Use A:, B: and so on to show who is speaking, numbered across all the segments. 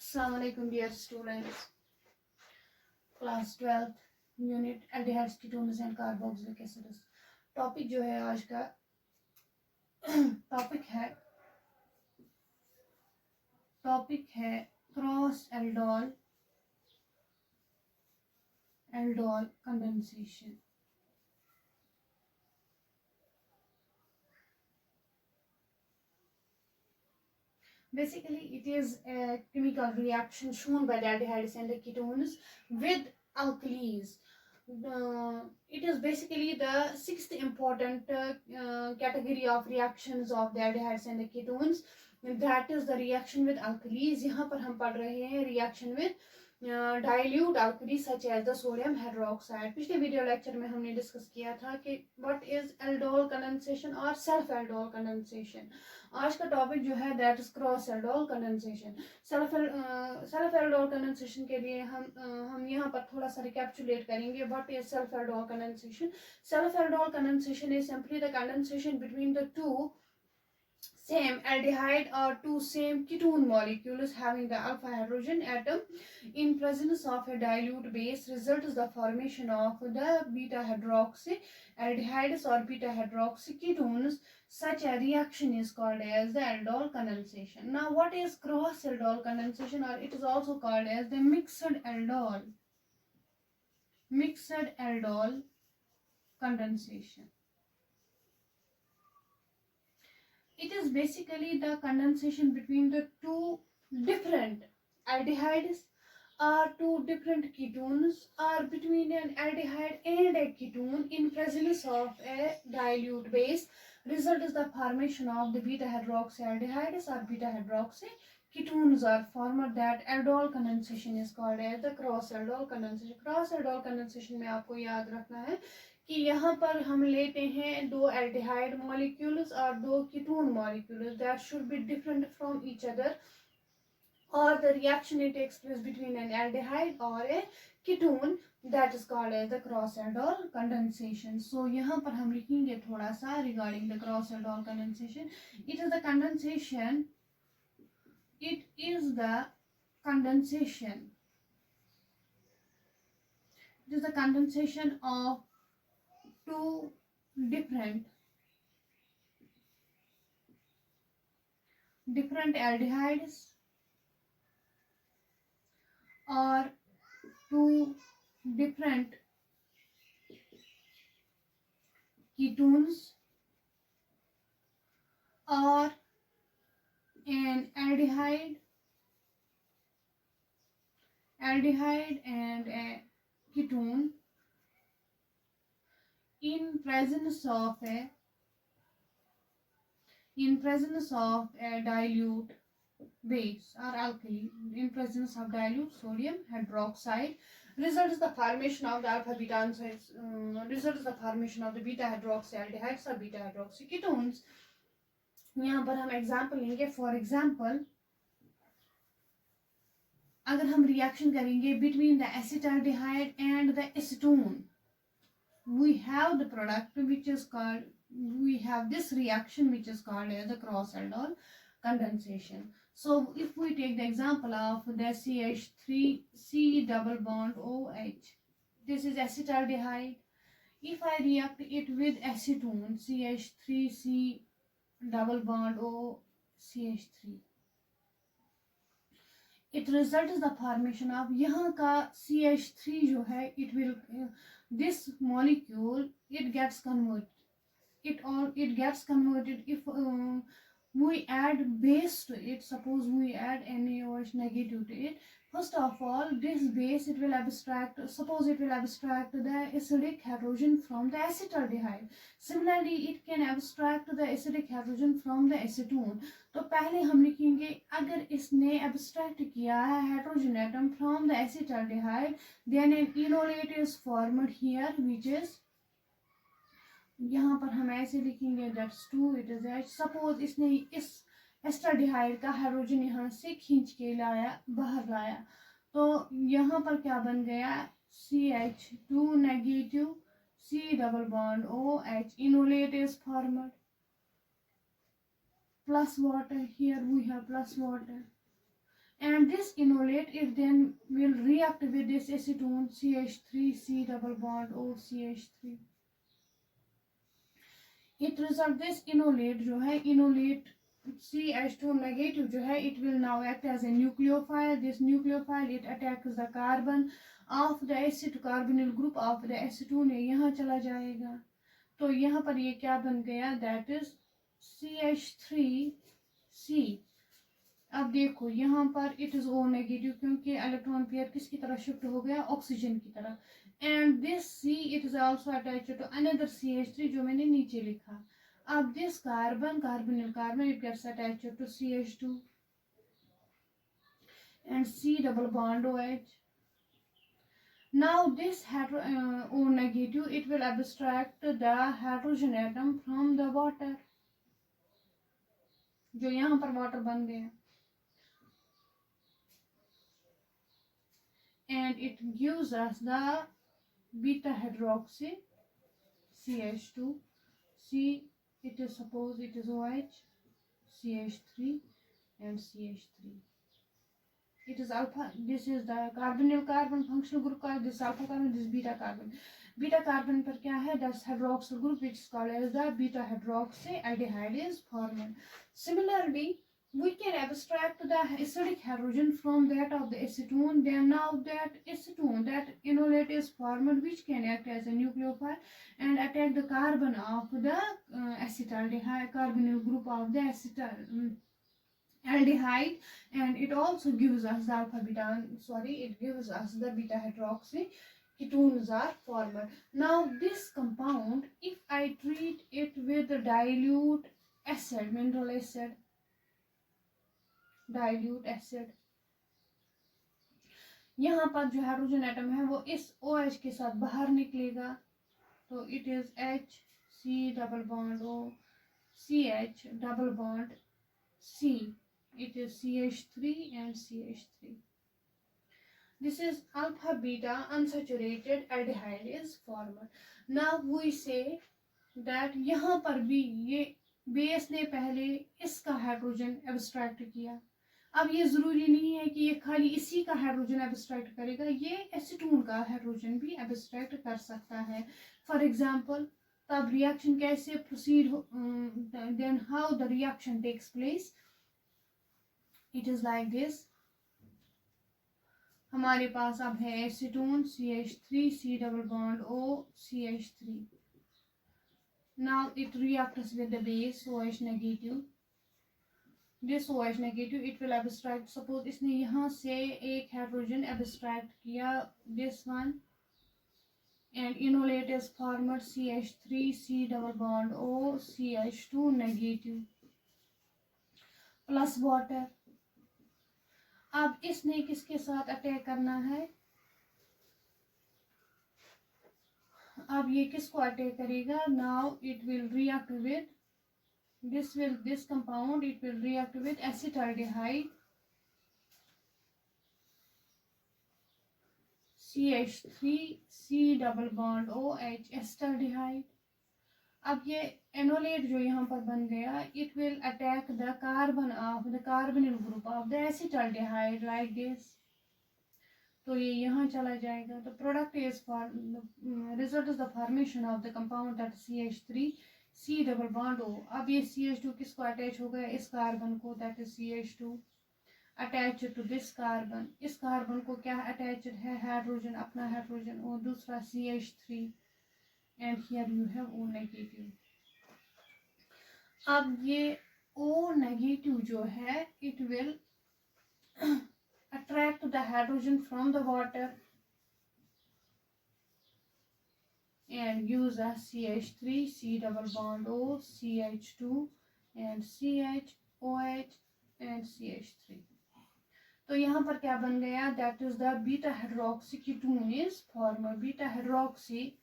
A: Assalamu alaikum dear students. Class 12th unit aldehydes ketones and carboxylic acids. Topic जो है आज का topic है cross aldol condensation. Basically, it is a chemical reaction shown by the aldehydes and the ketones with alkalis. It is basically the sixth important category of reactions of the aldehydes and the ketones. That is the reaction with alkalis. यहाँ पर हम पढ़ रहे हैं reaction with dilute alkali such as the sodium hydroxide. पिछले video lecture में हमने discuss किया था कि what is aldol condensation और self aldol condensation. आज का टॉपिक जो है that is cross aldol condensation. Self aldol condensation के लिए हम यहाँ पर थोड़ा सा रिकैप्चुलेट करेंगे what is self aldol condensation. Self aldol condensation is simply the condensation between the to same aldehyde or two same ketone molecules having the alpha hydrogen atom in presence of a dilute base results the formation of the beta hydroxy aldehydes or beta hydroxy ketones. Such a reaction is called as the aldol condensation. Now what is cross aldol condensation, or it is also called as the mixed aldol condensation. It is basically the condensation between the two different aldehydes or two different ketones, or between an aldehyde and a ketone in presence of a dilute base. Result is the formation of the beta hydroxyaldehydes or beta hydroxy ketones are formed. That aldol condensation is called as the cross aldol condensation. Cross aldol condensation में आपको याद रखना है कि यहाँ पर हम लेते हैं दो एल्डिहाइड मॉलिक्यूल्स और दो ketone molecules that should be different from each other, और the reaction it takes place between an aldehyde और a ketone that is called as the cross aldol condensation. So यहाँ पर हम लिखेंगे थोड़ा सा regarding the cross aldol condensation. It is the condensation of two different aldehydes or two different ketones or an aldehyde and a ketone in presence of a dilute base or alkali, in presence of dilute sodium hydroxide. Result is the formation of the alpha beta result is the formation of the beta hydroxyaldehydes or beta hydroxy ketones. यहाँ पर हम example लेंगे. For example अगर हम reaction करेंगे between the acetaldehyde and the acetone, we have the product which is called, we have this reaction which is called as the cross aldol condensation. So if we take the example of the CH3C double bond OH, this is acetaldehyde. If I react it with acetone CH3C double bond O CH3, it results the formation of, यहाँ का CH3 जो है it will this molecule it gets converted if we add base to it. Suppose we add NaOH negative to it. First of all, this base it will abstract the acidic hydrogen from the acetaldehyde. Similarly, it can abstract the acidic hydrogen from the acetone. तो पहले हम लिखेंगे अगर इसने abstract किया है hydrogen atom from the acetaldehyde, then an enolate is formed here which is, यहाँ पर हम ऐसे लिखेंगे that's 2, it is H. Suppose इसने इस एस्टाल्डिहाइड का हाइड्रोजन यहाँ से खींच के बाहर लाया, तो यहाँ पर क्या बन गया, CH2 negative C double bond OH, enolate is formed, plus water, here we have plus water. and this enolate it then will react with this acetone CH3 C double bond O CH3. it result this enolate जो है enolate CH2 negative जो है it will now act as a nucleophile. This nucleophile it attacks the carbon of the acid carbonyl group of the acetone यहाँ चला जाएगा. तो यहाँ पर ये क्या बन गया that is CH3C. अब देखो यहाँ पर इट इज ओ नेगेटिव क्योंकि इलेक्ट्रॉन पेयर किसकी तरह शिफ्ट हो गया ऑक्सीजन की तरह. And this C it is also attached to another CH3 जो मैंने नीचे लिखा. अब this carbon carbonyl carbon it gets attached to CH2 and C double bond OH. Now this O negative it will abstract the hydrogen atom from the water. जो यहाँ पर water बन गया. And it gives us the beta hydroxy CH2 C. It is suppose it is OH CH3 and CH3. It is alpha. This is the carbonyl carbon functional group called this alpha carbon. This beta carbon. Beta carbon पर क्या है? That's hydroxyl group which is called as the beta hydroxy aldehyde is formed. Similarly, we can abstract the acidic hydrogen from that of the acetone. Then now that acetone, that enolate is formed which can act as a nucleophile and attack the carbon of the acetaldehyde carbonyl group of the aldehyde, and it also gives us the alpha beta. It gives us the beta hydroxy. Ketones are formed. Now this compound, if I treat it with dilute acid, mineral acid, dilute acid, यहाँ पर जो hydrogen atom है वो इस OH के साथ बाहर निकलेगा. तो it is H C double bond O CH double bond C. It is CH3 and CH3. This is alpha beta unsaturated aldehyde is formed. Now we say that यहाँ पर भी ये बेस ने पहले इसका हाइड्रोजन एब्स्ट्रैक्ट किया. अब ये जरूरी नहीं है कि ये खाली इसी का हाइड्रोजन एब्स्ट्रैक्ट करेगा, ये एसीटोन का हाइड्रोजन भी एब्स्ट्रैक्ट कर सकता है. फॉर एग्जांपल तब रिएक्शन कैसे proceed, then how the reaction takes place. It is like this. हमारे पास अब है acetone CH3 C double bond O CH3. now it reacts with the base OH negative. this OH negative it will abstract. suppose इसने यहाँ से एक hydrogen abstract किया, this one, and enolate is formed CH3 C double bond O CH2 negative plus water. अब इसने किसके साथ attack करना है? अब ये किसको अटैक करेगा? now it will react with this compound, it will react with acetaldehyde CH3 C double bond OH acetaldehyde. अब ये एनोलेट जो यहाँ पर बन गया, it will attack the carbon of the carbonyl group of the acetaldehyde like this. तो ये यहाँ चला जाएगा. the product is result is the formation of the compound that CH3 C double bond O. अब ये CH2 किसको attach हो गया? इस कार्बन को, that is CH2 attached to this carbon. इस कार्बन को क्या अटैच्ड है? हाइड्रोजन, अपना हाइड्रोजन, और दूसरा CH3, and here you have O negative. अब ये O negative जो है it will attract the hydrogen from the water and use a CH3 C double bond O CH2 and CH OH and CH3. तो यहाँ पर क्या बन गया? that is the beta hydroxy ketone is formed. beta hydroxy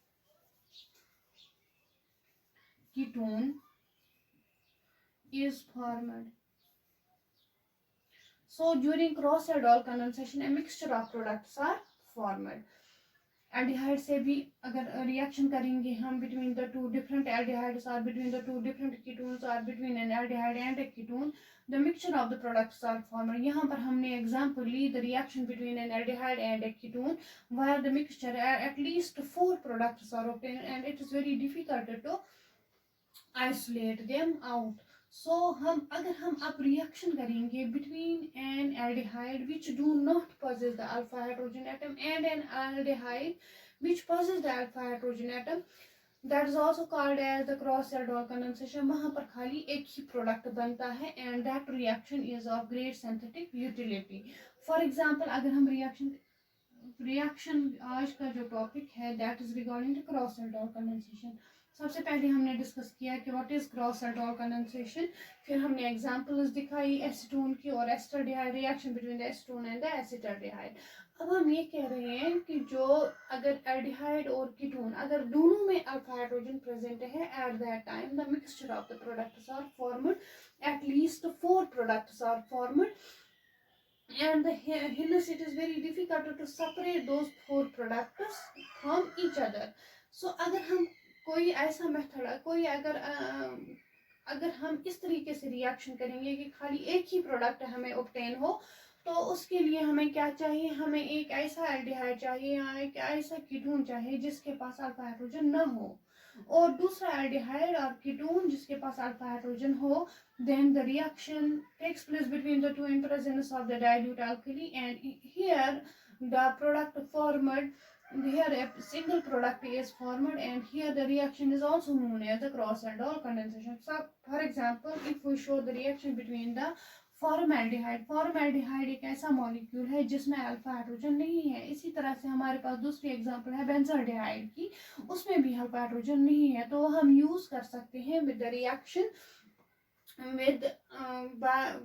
A: ketone is formed. So during cross-aldol condensation, a mixture of products are formed. Aldehyde से भी अगर reaction करेंगे हम between the two different aldehydes और between the two different ketones और between an aldehyde and a ketone, the mixture of the products are formed. यहाँ पर हमने एग्जांपल ली the reaction between an aldehyde and a ketone where the mixture at least 4 products are obtained and it is very difficult to isolate them out. So अगर हम अब reaction करेंगे between an aldehyde which do not possess the alpha hydrogen atom and an aldehyde which possess the alpha hydrogen atom, that is also called as the cross aldol condensation। वहाँ पर खाली एक ही product बनता है and that reaction is of great synthetic utility। For example, अगर हम reaction आज का जो टॉपिक है that is regarding the cross aldol condensation. सबसे पहले हमने डिस्कस किया कि what is cross aldol condensation, फिर हमने एग्जांपल्स दिखाई एसीटोन की और acetaldehyde, reaction between the acetone and the acetaldehyde. अब हम ये कह रहे हैं कि जो अगर एल्डिहाइड और कीटोन अगर दोनों में अल्फा हाइड्रोजन प्रेजेंट है at that time the mixture of the products are formed, at least 4 products are formed and hence it is very difficult to separate those 4 products from each other। So अगर हम कोई ऐसा method कोई अगर हम इस तरीके से रिएक्शन करेंगे कि खाली एक ही प्रोडक्ट हमें ऑब्टेन हो, तो उसके लिए हमें क्या चाहिए, हमें एक ऐसा एल्डिहाइड चाहिए या एक ऐसा कीटोन चाहिए जिसके पास अल्फा हाइड्रोजन न हो, और दूसरा एल्डिहाइड और कीटोन जिसके पास अल्फा हाइड्रोजन हो। Then the reaction takes place between the two in presence of the dilute alkali, and here the product formed, here a single product is formed, and here the reaction is also known as the cross aldol condensation। So for example, if we show the reaction between the formaldehyde, formaldehyde एक ऐसा molecule है जिसमें alpha hydrogen नहीं है। इसी तरह से हमारे पास दूसरी एग्जांपल है बेंजल्डिहाइड की, उसमें भी अल्फा हाइड्रोजन नहीं है। तो हम यूज कर सकते हैं with the reaction with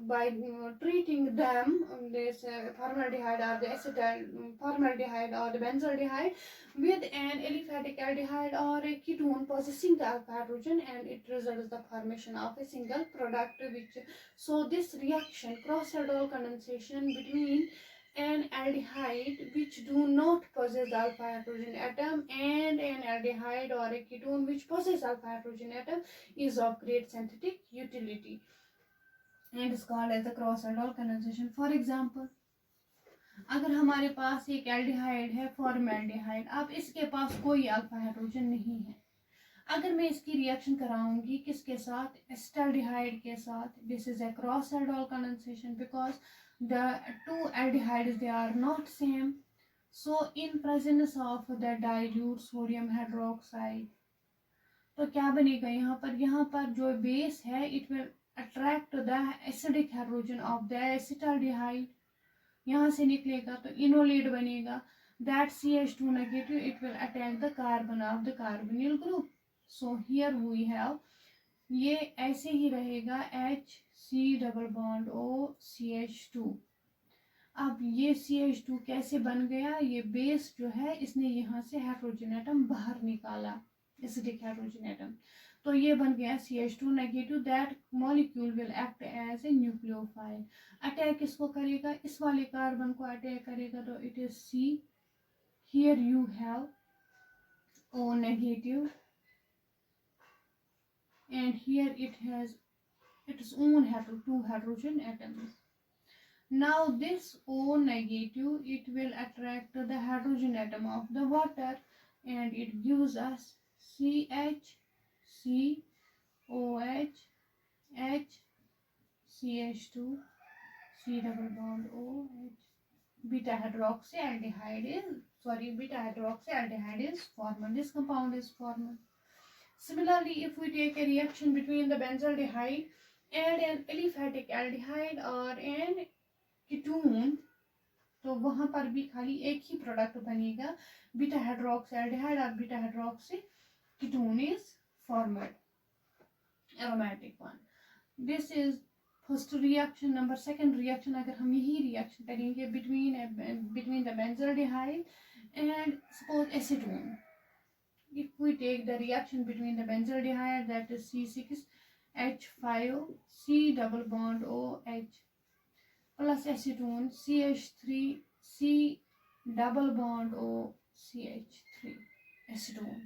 A: by treating them this formaldehyde or the acetyl formaldehyde or the benzaldehyde with an aliphatic aldehyde or a ketone possessing the alpha hydrogen, and it results the formation of a single product which, so this reaction cross aldol condensation between an aldehyde which do not possess the alpha hydrogen atom and an aldehyde or a ketone which possess alpha hydrogen atom is of great synthetic utility and is called as the cross aldol condensation। For example, अगर हमारे पास एक aldehyde है formaldehyde, अब इसके पास कोई alpha hydrogen नहीं है, अगर मैं इसकी रिएक्शन कराऊंगी किसके साथ, एसिटाल्डिहाइड के साथ, this is a cross aldol condensation because the two aldehydes they are not same। So in presence of the dilute sodium hydroxide, तो क्या बनेगा यहाँ पर जो बेस है it will attract the acidic hydrogen of the acetaldehyde, यहाँ से निकलेगा तो इनोलेट बनेगा, that CH2 negative it will attack the carbon of the carbonyl group। So here we have, ये ऐसे ही रहेगा HC डबल बॉन्ड OCH2। अब ये CH2 कैसे बन गया, ये बेस जो है इसने यहाँ से हाइड्रोजन एटम बाहर निकाला, एसिडिक हाइड्रोजन एटम, तो ये बन गया CH2 negative. That molecule will act as a nucleophile, attack किसको करेगा, इस वाले कार्बन को अटैक करेगा, तो it is C। Here you have O negative and here it has its own two hydrogen atoms। Now this O negative it will attract the hydrogen atom of the water and it gives us CH, COH, H, CH2, C double bond OH, beta hydroxyaldehyde is formed, this compound is formed। Similarly, if we take a reaction between the benzaldehyde and an aliphatic aldehyde or an ketone, तो वहां पर भी खाली एक ही product बनेगा, beta हाइड्रोक्साल्डिहाइड और beta hydroxy ketone is formed, aromatic one। This is first reaction। number second reaction, अगर हम यही reaction करेंगे between the benzaldehyde and suppose acetone, if we take the reaction between the benzaldehyde that is C6H5 C double bond OH plus acetone CH3 C double bond O CH3 acetone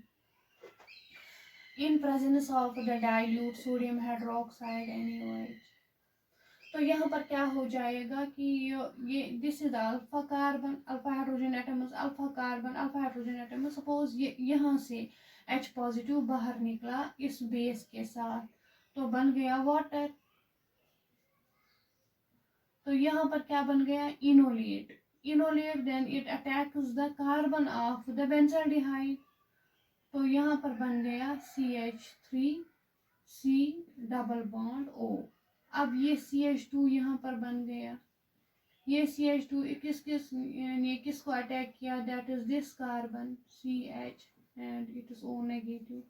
A: in presence of the dilute sodium hydroxide NaOH। तो यहाँ पर क्या हो जाएगा कि ये this is alpha carbon, alpha hydrogen atoms, alpha carbon, alpha hydrogen atoms. Suppose ये यहाँ से H पॉजिटिव बाहर निकला इस बेस के साथ, तो बन गया वाटर। तो यहाँ पर क्या बन गया, enolate. Enolate then it attacks the carbon of the benzaldehyde. तो यहाँ पर बन गया CH3C डबल बॉन्ड O। अब ये CH2 यहाँ पर बन गया, ये CH2 किसको अटैक किया, that is this carbon CH and it is O negative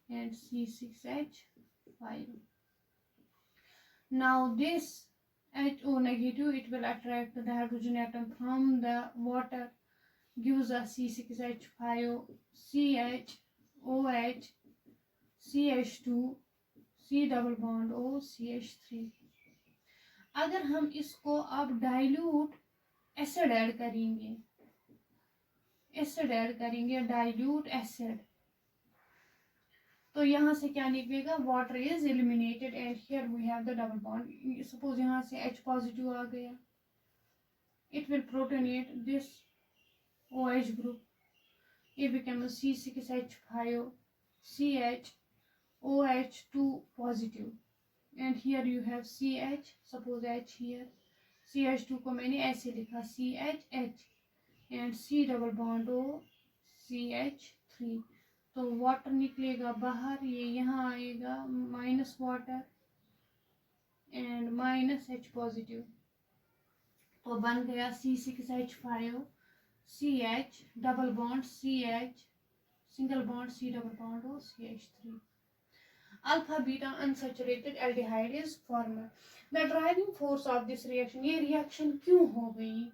A: and C6H5। Now this HO negative, it will attract the hydrogen atom from the water, gives us C6H5, CH, OH, CH2, C double bond O, CH3। अगर हम इसको अब dilute acid add करेंगे, dilute acid, तो यहाँ से क्या निकलेगा, water is eliminated and here we have the double bond. Suppose यहाँ से H पॉजिटिव आ गया, it will protonate this OH group, it becomes C6H5 CH OH2 positive and here you have CH, suppose H here, CH2 को मैंने ऐसे लिखा CHH and C double bond O CH3। तो water निकलेगा बाहर, ये यहाँ आएगा minus water and minus H positive, तो बन गया C6H5 CH double bond CH single bond C double bond O CH3। Alpha beta unsaturated aldehyde is formed। The driving force of this reaction, ये reaction क्यों हो गई,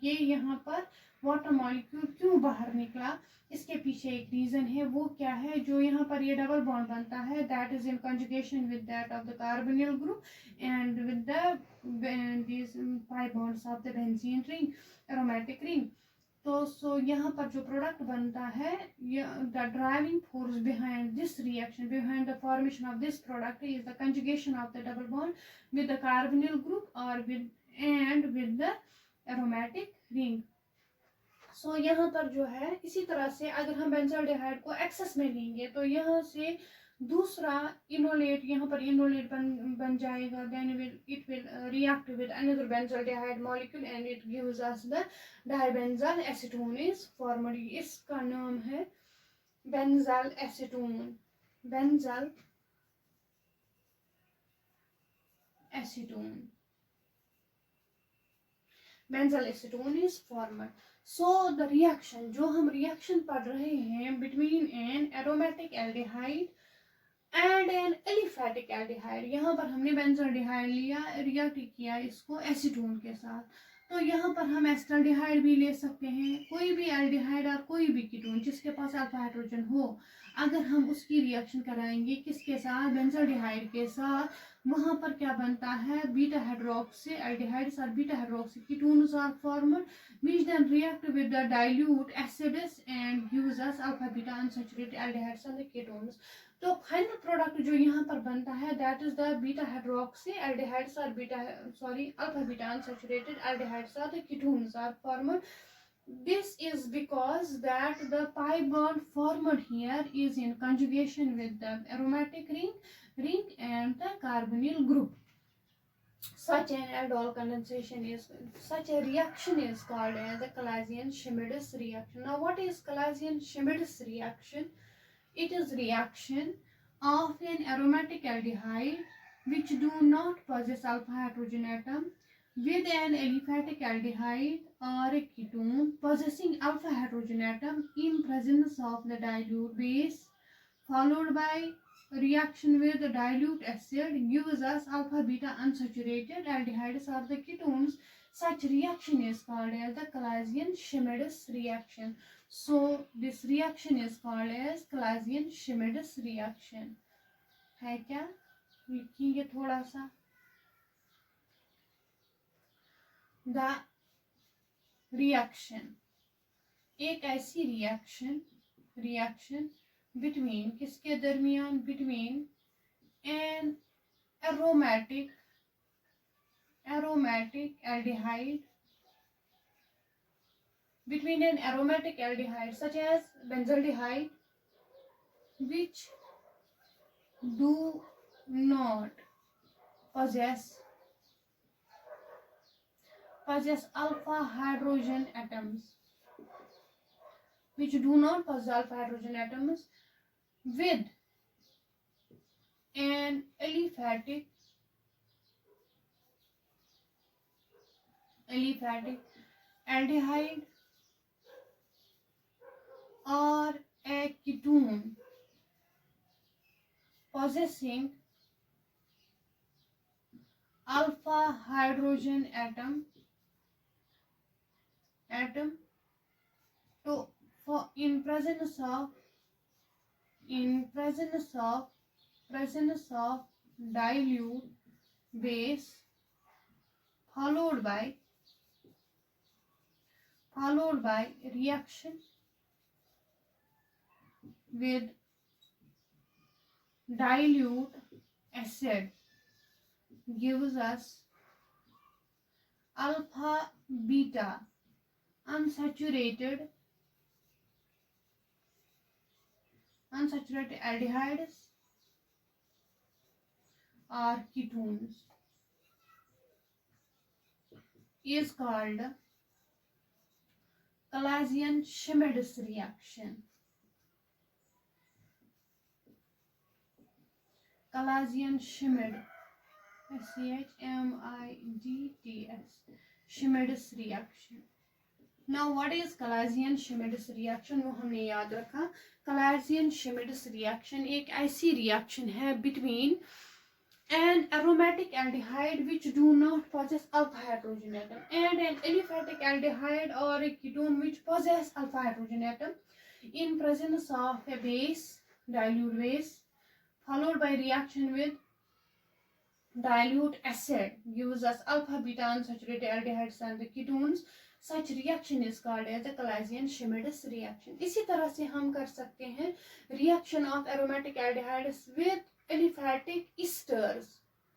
A: ये यहाँ पर वाटर मॉलिक्यूल क्यों बाहर निकला, इसके पीछे एक रीजन है। वो क्या है, जो यहाँ पर ये डबल बॉन्ड बनता है, that is in conjugation with that of the carbonyl group and with these pi bonds of the benzene ring, aromatic ring। तो सो यहाँ पर जो प्रोडक्ट बनता है, the driving force behind this reaction, behind the formation of this product is the conjugation of the double bond with the carbonyl group और with the aromatic ring. सो यहाँ पर जो है, इसी तरह से अगर हम बेंजल्डिहाइड को एक्सेस में लेंगे तो यहाँ से दूसरा इनोलेट, यहाँ पर इनोलेट बन जाएगा, then it will react with another benzaldehyde molecule and it gives us the dibenzal acetone is formed. इसका नाम है benzal acetone, benzal acetone, benzal acetone is formed. So the reaction, जो हम रिएक्शन पढ़ रहे हैं between an aromatic aldehyde and an aliphatic aldehyde, यहाँ पर हमने बेंजल्डिहाइड लिया, रिएक्ट किया इसको एसीटोन के साथ। तो यहाँ पर हम एस्टल्डिहाइड भी ले सकते हैं, कोई भी एल्डिहाइड और कोई भी कीटोन जिसके पास अल्फा हाइड्रोजन हो, अगर हम उसकी रिएक्शन कराएंगे किसके साथ, बेंजल्डिहाइड के साथ, वहाँ पर क्या बनता है, बीटा हाइड्रोक्सी एल्डिहाइड्स और beta hydroxy ketones are formed which then react with the dilute acids and gives us alpha beta unsaturated aldehydes and the ketones। तो फाइनल प्रोडक्ट जो यहाँ पर बनता है, that is the beta hydroxy aldehydes और alpha beta unsaturated aldehydes और the ketones are formed. This is because that the pi bond formed here is in conjugation with the aromatic ring and the carbonyl group। Such an aldol condensation is, such a reaction is called as the Claisen-Schmidt reaction। Now what is Claisen-Schmidt reaction? It is reaction of an aromatic aldehyde which do not possess alpha hydrogen atom with an aliphatic aldehyde or a ketone possessing alpha hydrogen atom in presence of the dilute base, followed by reaction with the dilute acid gives us alpha beta unsaturated aldehydes or the ketones। Such reaction is called as the Claisen-Schmidt reaction। So this reaction is called as Claisen-Schmidt reaction। है क्या, लिखेंगे थोड़ा सा। The reaction एक ऐसी reaction between किसके दरमियान, between an aromatic aldehyde, between an aromatic aldehyde such as benzaldehyde, which do not possess alpha hydrogen atoms, with an aliphatic aldehyde or a ketone possessing alpha hydrogen atom to in presence of dilute base followed by reaction with dilute acid gives us alpha beta unsaturated aldehydes or ketones, is called Claisen-Schmidt's reaction. Claisen-Schmidt, Schmidt's Schmidt's reaction. Now what is Claisen-Schmidt's reaction, वो हमने याद रखा. Claisen-Schmidt's reaction एक ऐसी reaction है between an aromatic aldehyde which do not possess alpha hydrogen atom and an aliphatic aldehyde or a ketone which possess alpha hydrogen atom in presence of a dilute base followed by reaction with dilute acid gives us alpha beta unsaturated aldehydes and the ketones. Such reaction is called as the Claisen-Schmidt's reaction. इसी तरह से हम कर सकते हैं reaction of aromatic aldehydes with aliphatic esters.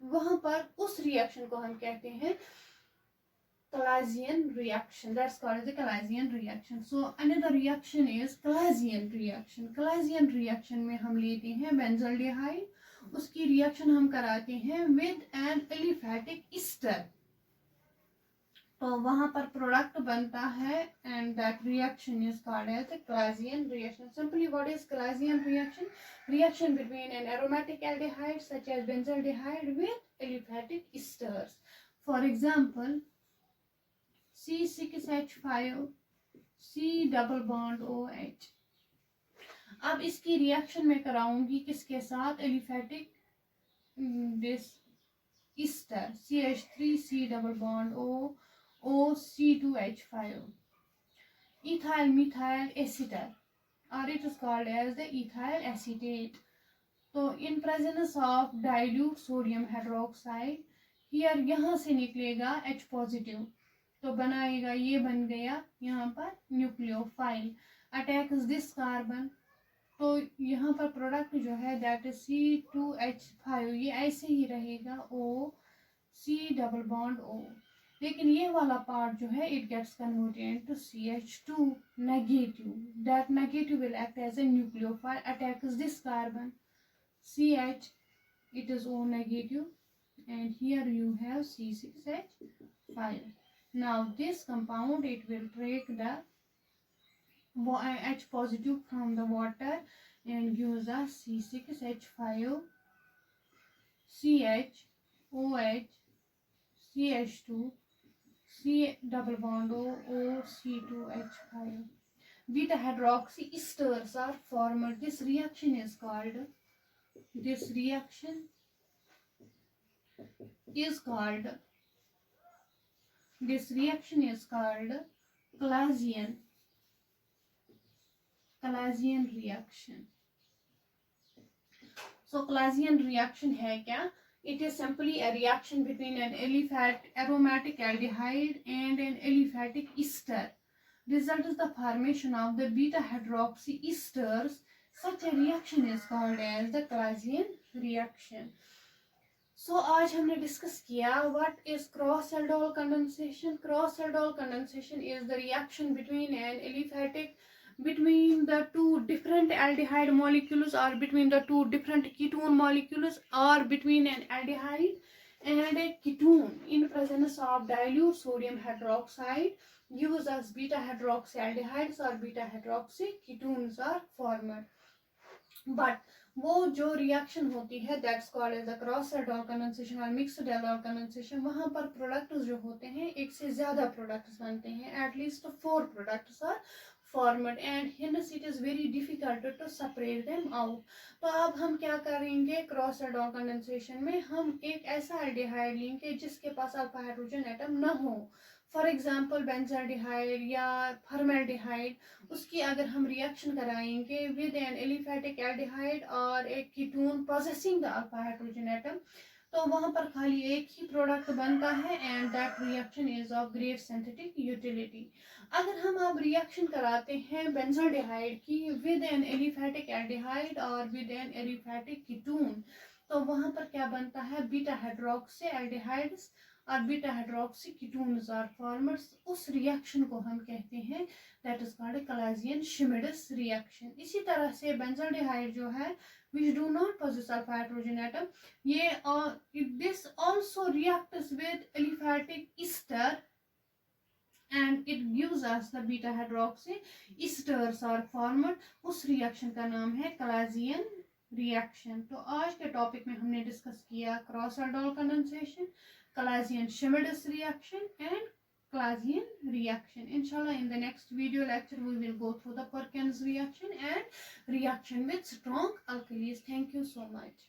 A: वहां पर उस reaction को हम कहते हैं Claisen reaction. That's called the Claisen reaction. So another reaction is Claisen reaction. Claisen reaction में हम लेते हैं benzaldehyde, उसकी reaction हम कराते हैं with an aliphatic ester. तो वहां पर प्रोडक्ट बनता है and that reaction is called as the Claisen reaction. Simply, what is Claisen reaction? Reaction between an aromatic aldehyde such as benzaldehyde with aliphatic esters. For example, C6H5 C double bond OH. अब इसकी reaction में कराऊंगी किसके साथ, aliphatic this Easter CH3C double bond OC2H5 ethyl methyl acetate or it is called as the ethyl acetate. तो in presence of dilute sodium hydroxide here यहाँ से निकलेगा H positive, तो बनाएगा, ये बन गया यहाँ पर न्यूक्लियोफाइल, अटैक्स दिस कार्बन, तो यहाँ पर प्रोडक्ट जो है दैट इज C2H5, ये ऐसे ही रहेगा OC डबल बॉन्ड O, लेकिन ये वाला पार्ट जो है it gets converted to CH2 negative. That negative will act as a nucleophile, attacks this carbon CH, it is O negative, and here you have C6H5. Now this compound it will break the H positive from the water and gives us C6H5 CH OH CH2 C double bond OC2H5. Beta hydroxy esters are formed. This reaction is called Claisen reaction. So Claisen reaction है क्या? It is simply a reaction between an aromatic aldehyde and an aliphatic ester results the formation of the beta hydroxy esters. Such a reaction is called as the Claisian reaction. So आज हमने discuss किया what is cross aldol condensation. Cross aldol condensation is the reaction between an aliphatic, between the two different aldehyde molecules, or between the two different ketone molecules, or between an aldehyde and a ketone in presence of dilute sodium hydroxide used as beta hydroxyaldehydes or beta hydroxy ketones are formed. But वो जो reaction होती है that's called as the cross aldol condensation और mixed aldol condensation, वहाँ पर products जो होते हैं एक से ज़्यादा प्रोडक्ट्स बनते हैं, at least 4 products are formed and hence it is very difficult to separate them out. तो अब हम क्या करेंगे, क्रॉस एल्डोल कंडेंसेशन में हम एक ऐसा एल्डिहाइड लेंगे जिसके पास अल्फा हाइड्रोजन एटम न हो, फॉर एग्जाम्पल बेंजाल्डिहाइड या फॉर्मेल्डिहाइड, उसकी अगर हम रिएक्शन कराएंगे विद एन एलिफेटिक एल्डिहाइड और एक ketone processing the alpha hydrogen atom, तो वहां पर खाली एक ही प्रोडक्ट बनता है and that reaction is of great synthetic utility. अगर हम अब रिएक्शन कराते हैं बेंजाल्डिहाइड की विद एन एलिफेटिक एल्डिहाइड और विद एन एलिफेटिक कीटोन, तो वहां पर क्या बनता है, बीटा हाइड्रोक्सी एल्डिहाइड्स और beta hydroxy ketones are formed. उस रिएक्शन को हम कहते हैं that is called Claisen शिमिडस reaction. इसी तरह से बेंजाल्डिहाइड जो है which do not possess alpha hydrogen atom, ये this also reacts with aliphatic ester and it gives us the beta hydroxy esters are formed. उस रिएक्शन का नाम है क्लाजियन रिएक्शन. तो आज के टॉपिक में हमने डिस्कस किया cross aldol condensation, Claisian Schmidt reaction and Claisian reaction. Inshallah, in the next video lecture, we will go through the Perkins reaction and reaction with strong alkalis. Thank you so much.